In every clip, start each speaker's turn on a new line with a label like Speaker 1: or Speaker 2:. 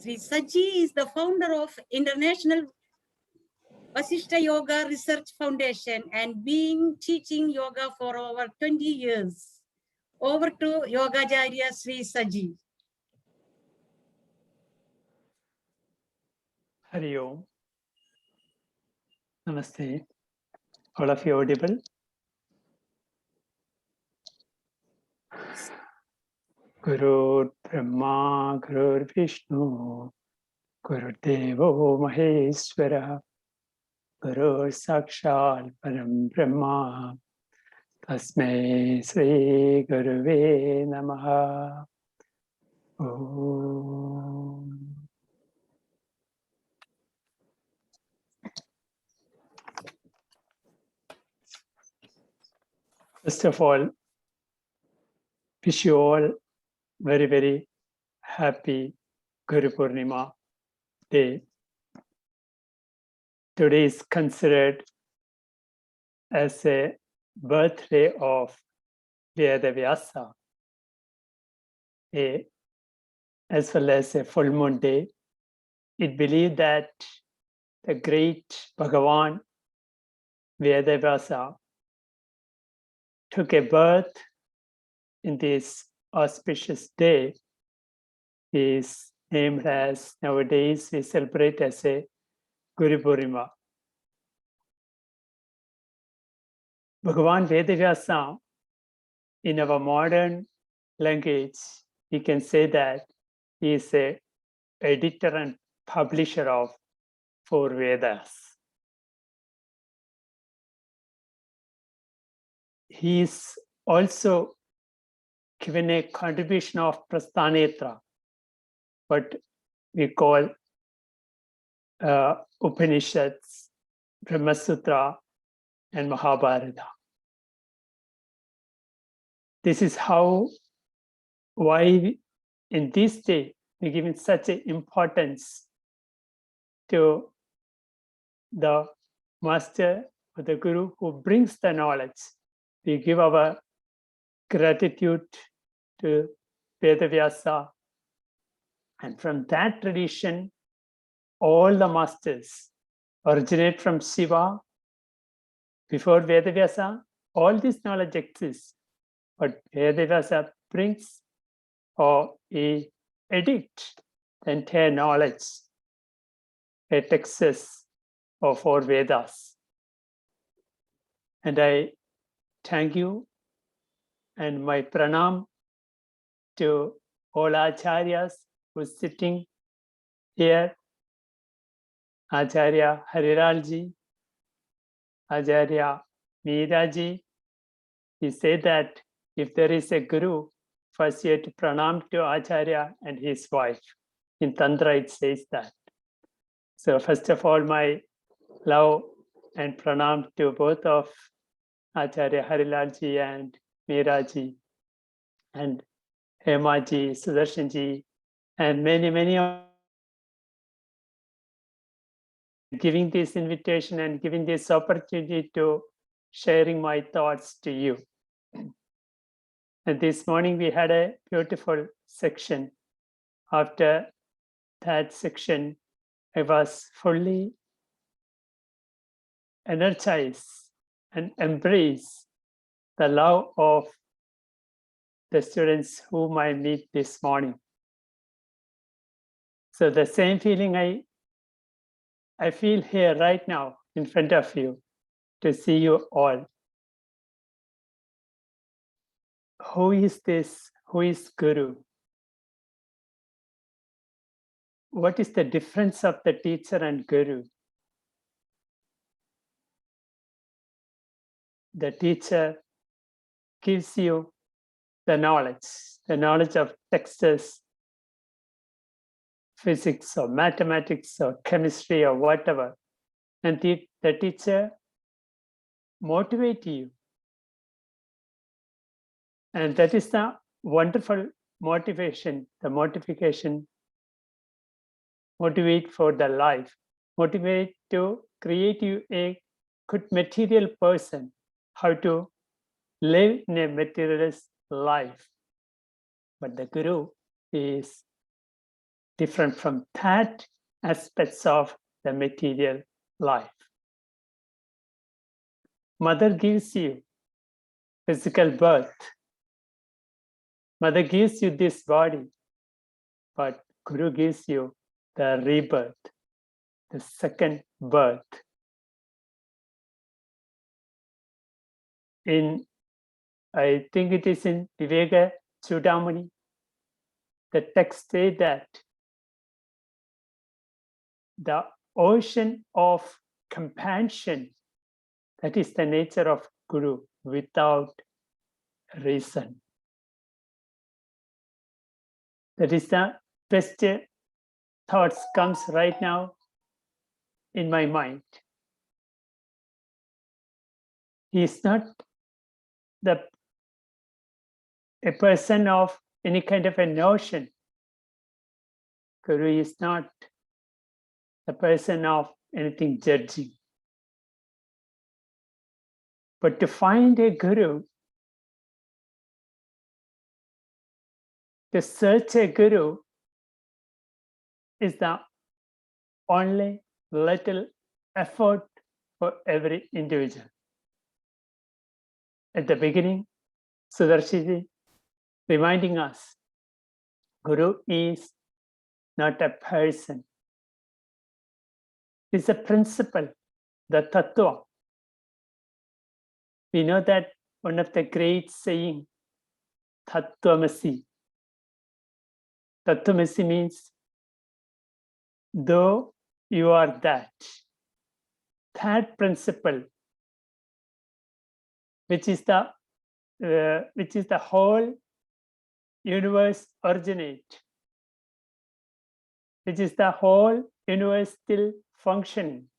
Speaker 1: Sri Saji is the founder of International Vasishta Yoga Research Foundation and been teaching yoga for over 20 years. Over to Yogacharya Sri Saji.
Speaker 2: Hari Om. Namaste. All of you audible? Guru Brahma, Guru Vishnu, Guru Devo Maheshwara, Guru Sakshal Param Brahma, Tasmai Sri Guruve Namaha. Om. First of all, wish you all very, very happy Gurupoornima day. Today is considered as a birthday of Vedavyasa, as well as a full moon day. It believed that the great Bhagavan Vedavyasa took a birth in this auspicious day. He is named as, nowadays we celebrate as a Gurupoornima. Bhagavan Vedavyasa, in our modern language, we can say that he is a editor and publisher of 4 Vedas. He is also given a contribution of Prasthanetra, what we call Upanishads, Brahma Sutra, and Mahabharata. This is why in this day we give such an importance to the master or the guru who brings the knowledge. We give our gratitude to Vedavyasa, and from that tradition, all the masters originate from Shiva. Before Vedavyasa, all this knowledge exists, but Vedavyasa brings or he edicts the entire knowledge, a texts of 4 Vedas. And I thank you and my pranam to all acharyas who are sitting here, Acharya Harilalji, Acharya Meeraji. He said that if there is a guru, first you have to pranam to Acharya and his wife. In Tantra it says that. So first of all, my love and pranam to both of Acharya Harilalji and Meeraji, and Hemaji, Sudarshanji, and many of giving this invitation and giving this opportunity to sharing my thoughts to you. And this morning we had a beautiful section. After that section, I was fully energized and embrace the love of the students whom I meet this morning. So the same feeling I feel here right now in front of you to see you all. Who is this? Who is Guru? What is the difference of the teacher and Guru? The teacher gives you the knowledge of texts, physics or mathematics or chemistry or whatever. And the teacher motivates you. And that is the wonderful motivation, the motivation, motivate for the life, motivate to create you a good material person, how to live in a materialist life. But the Guru is different from that aspects of the material life. Mother gives you physical birth. Mother gives you this body, but Guru gives you the rebirth, the second birth. I think it is in Viveka Chudamani, the text says that the ocean of compassion, that is the nature of Guru without reason. That is the best thoughts comes right now in my mind. He is not a person of any kind of a notion. Guru is not a person of anything judging. But to find a Guru, to search a Guru is the only little effort for every individual. At the beginning, Sudarshiji reminding us, Guru is not a person. It's a principle, the tattva. We know that one of the great saying, tattvamasi. Tattvamasi means, though you are that principle, which is the whole universe originate, which is the whole universe still functioning,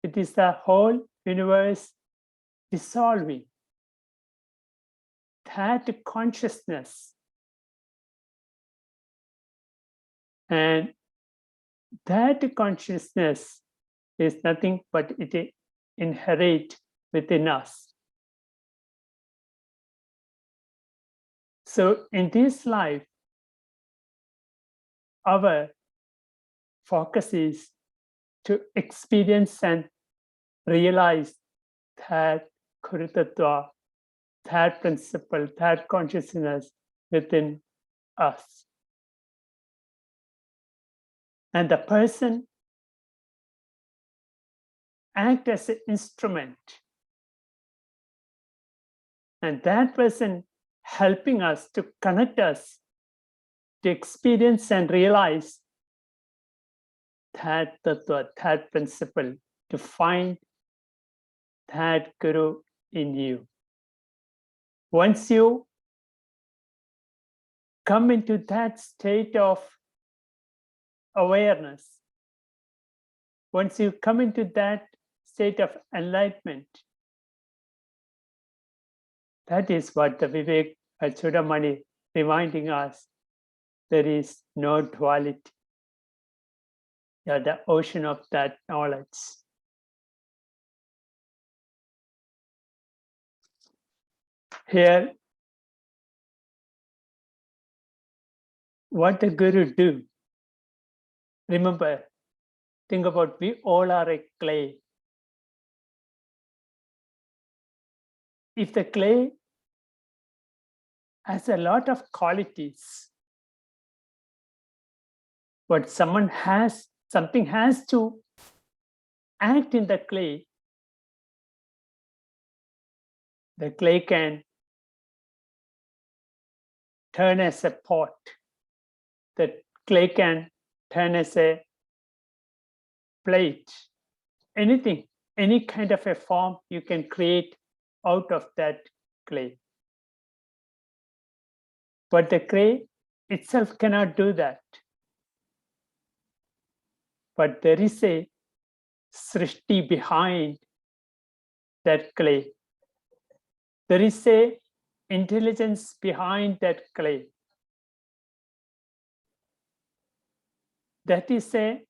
Speaker 2: it is the whole universe dissolving. That consciousness, and that consciousness is nothing but it inherent within us. So in this life, our focus is to experience and realize that Guru Tattva, that principle, that consciousness within us. And the person acts as an instrument. And that person helping us to connect us, to experience and realize that tattva, that principle, to find that Guru in you. Once you come into that state of awareness, once you come into that state of enlightenment, that is what the Vivek Chudamani reminding us. There is no duality. You are the ocean of that knowledge. Here, what the Guru do? Remember, think about, we all are a clay. If the clay has a lot of qualities, but something has to act in the clay can turn as a pot. The clay can turn as a plate. Anything, any kind of a form you can create out of that clay. But the clay itself cannot do that. But there is a srishti behind that clay. There is a intelligence behind that clay. That is a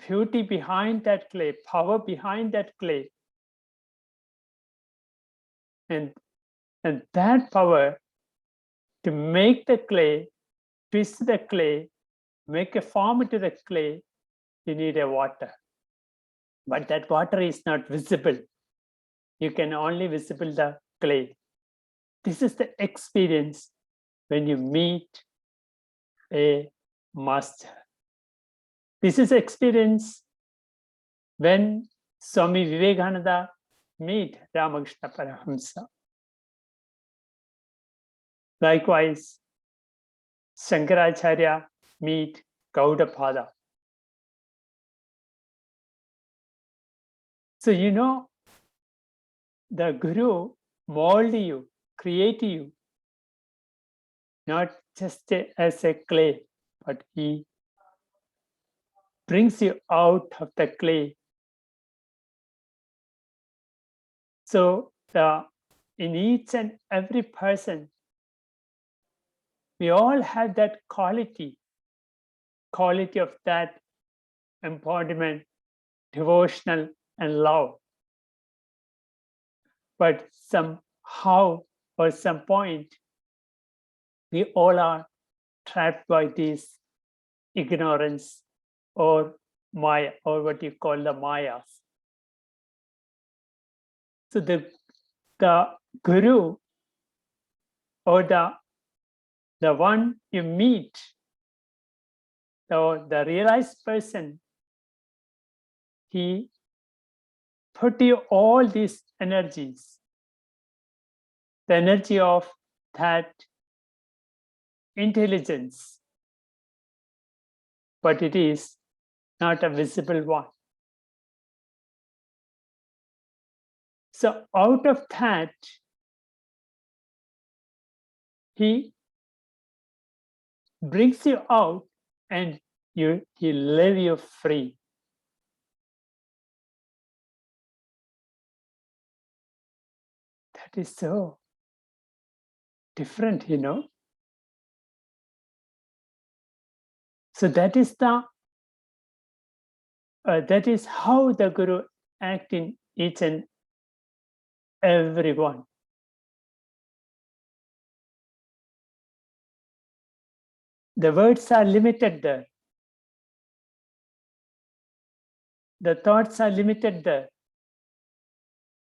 Speaker 2: beauty behind that clay, power behind that clay. And that power to make the clay, twist the clay, make a form to the clay, you need a water. But that water is not visible. You can only visible the clay. This is the experience when you meet a master. This is experience when Swami Vivekananda meet Ramakrishna Paramahamsa. Likewise, Shankaracharya meet Gaudapada. So you know, the Guru mold you, create you, not just as a clay, but he brings you out of the clay. So in each and every person, we all have that quality of that embodiment, devotional and love. But somehow or some point, we all are trapped by this ignorance or Maya, or what you call the Mayas. So the Guru, or the one you meet, or the realized person, he put you all these energies, the energy of that intelligence, but it is not a visible one. So out of that, he brings you out and he leaves you free. That is so different, you know. So that is how the Guru acts in each and every one. The words are limited there. The thoughts are limited there.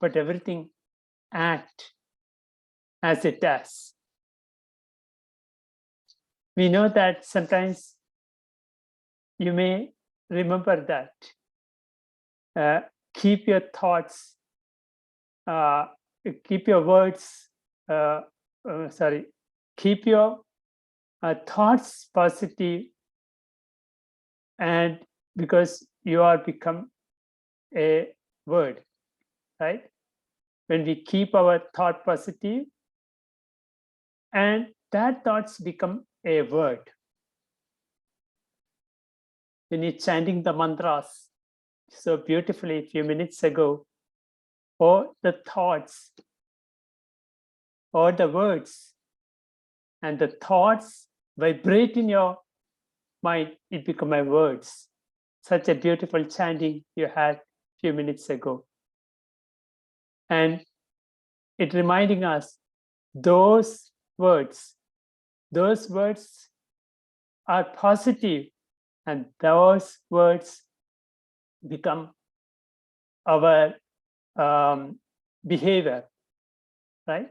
Speaker 2: But everything acts as it does. We know that sometimes you may remember that. Keep your thoughts, keep your words, keep your thoughts positive, and because you are become a word, right? When we keep our thought positive, and that thoughts become a word. When you're chanting the mantras so beautifully a few minutes ago, or the thoughts, or the words, and the thoughts vibrate in your mind, it become my words. Such a beautiful chanting you had a few minutes ago. And it reminding us those words are positive, and those words become our behavior, right?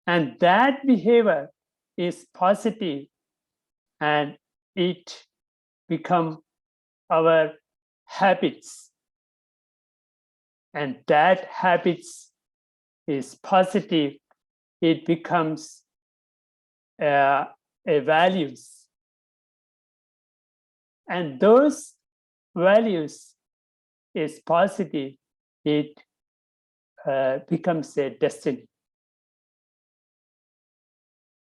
Speaker 2: And that behavior is positive, and it become our habits. And that habits is positive, it becomes a values. And those values is positive, it becomes a destiny.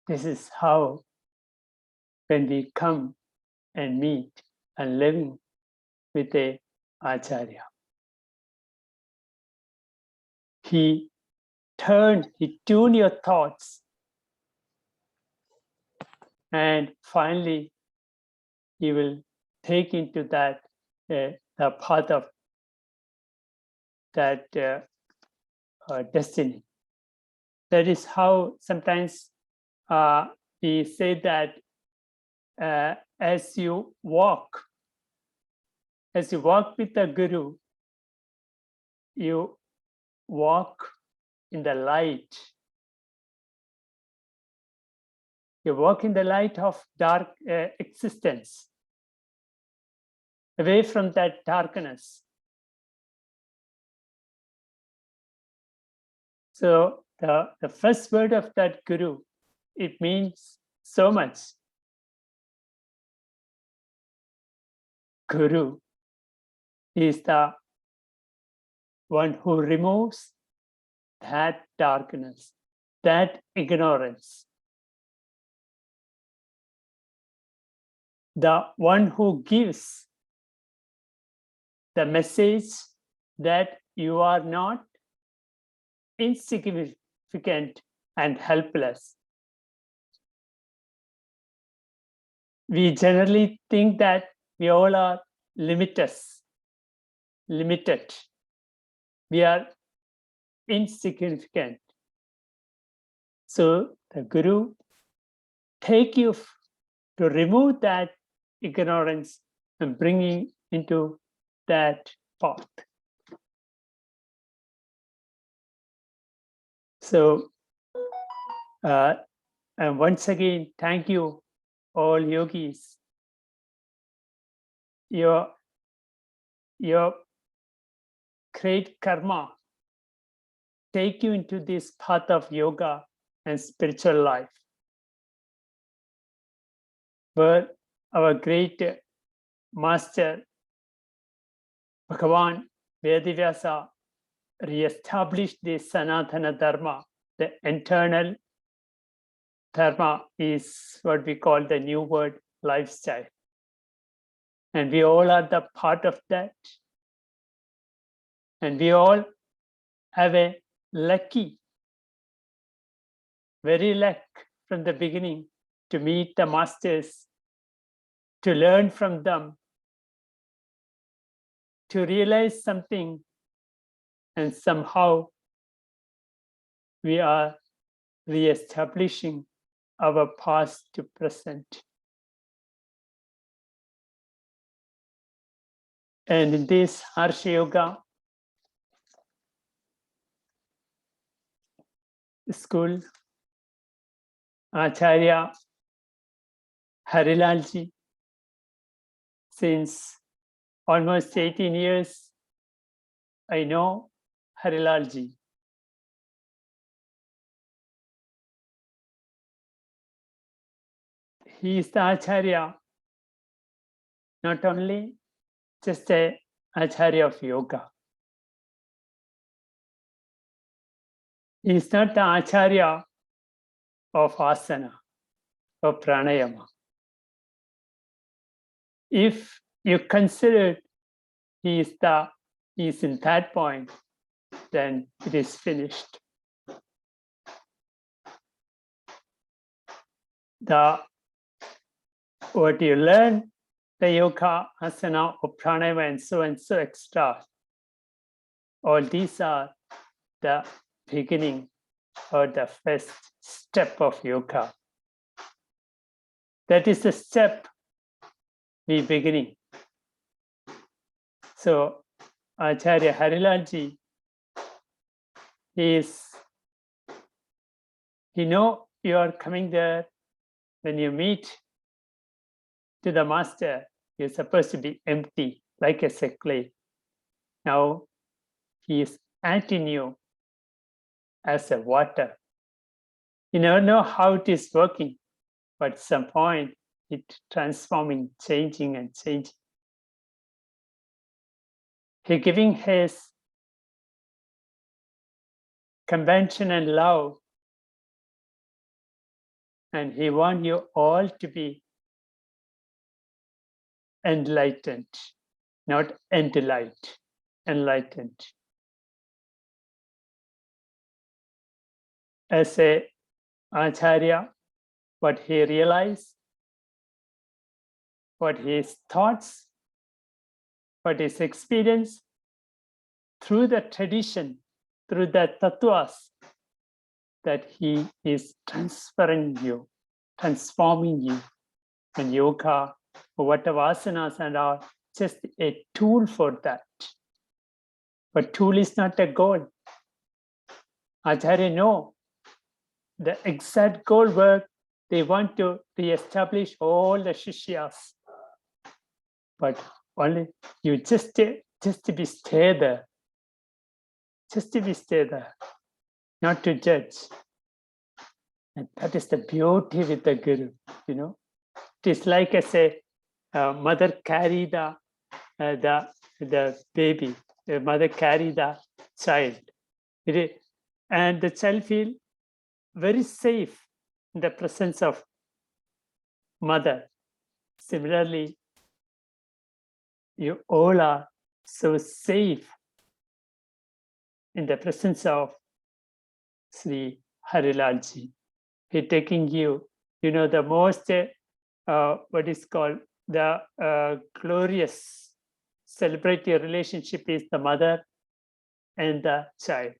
Speaker 2: This is how, when we come and meet and living with a Acharya, he tuned your thoughts, and finally he will take into that the path of that destiny. That is how sometimes we say that as you walk with the Guru, you walk in the light. You walk in the light of dark existence, away from that darkness. So the first word of that Guru, it means so much. Guru is the one who removes that darkness, that ignorance. The one who gives the message that you are not insignificant and helpless. We generally think that we all are limited. We are insignificant. So the Guru take you to remove that ignorance and bringing into that path. So, and once again, thank you, all yogis. Your great karma take you into this path of yoga and spiritual life, where our great master Bhagavan Vedavyasa re-established the Sanatana Dharma. The internal dharma is what we call the new word lifestyle. And we all are the part of that. And we all have a very luck from the beginning to meet the masters, to learn from them, to realize something, and somehow we are re-establishing our past to present. And in this Arsha Yoga school, Acharya Harilalji, since almost 18 years, I know Harilalji. He is the Acharya, not only just an Acharya of yoga. He is not the Acharya of asana, of pranayama. If you consider he is in that point, then it is finished. What you learn, the yoga, asana, or pranayama, and so extra, all these are the beginning or the first step of yoga. That is the step we beginning. So Acharya Harilalji he know you are coming there. When you meet to the master, you're supposed to be empty, like a clay. Now he is adding you as a water. You never know how it is working, but at some point it transforming, changing and changing. He giving his compassion and love, and he wants you all to be enlightened, not enlightened. As a Acharya, what he realized, what his thoughts, what his experience, through the tradition, through the tattvas, that he is transforming you and yoga, or whatever asanas and are just a tool for that. But tool is not a goal. Acharya know the exact goal where they want to re-establish all the shishyas. But only you just to be stay there. Just to be stay there, not to judge. And that is the beauty with the Guru, you know. It is like I say, mother carry the baby, the mother carry the child. And the child feel very safe in the presence of mother. Similarly, you all are so safe in the presence of Sri Harilalji. He taking you, you know, the most, what is called the glorious celebratory relationship is the mother and the child.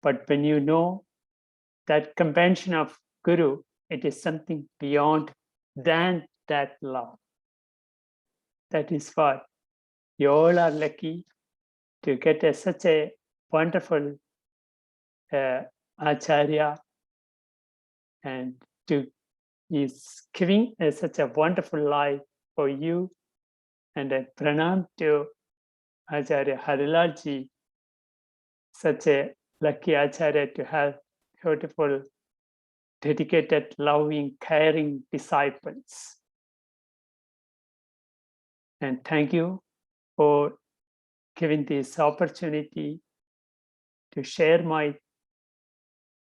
Speaker 2: But when you know that compassion of Guru, it is something beyond than that love. That is what you all are lucky to get such a wonderful Acharya, and to is giving such a wonderful life for you. And I pranam to Acharya Harilalji, such a lucky Acharya to have beautiful, dedicated, loving, caring disciples. And thank you for giving this opportunity to share my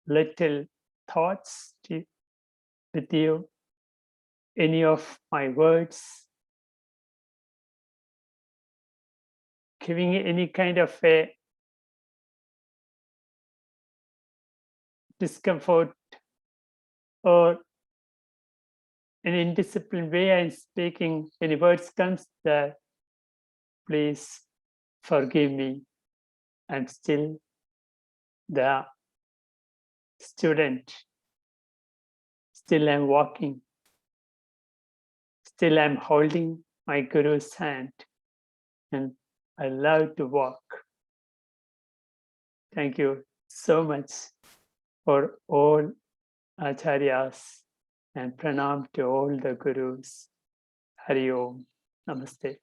Speaker 2: little thoughts with you. Any of my words giving any kind of a discomfort or an indisciplined way I'm speaking, any words comes there, please forgive me. I'm still the student. Still I'm walking. Still I'm holding my Guru's hand, and I love to walk. Thank you so much for all Acharyas, and pranam to all the Gurus. Hari Om. Namaste.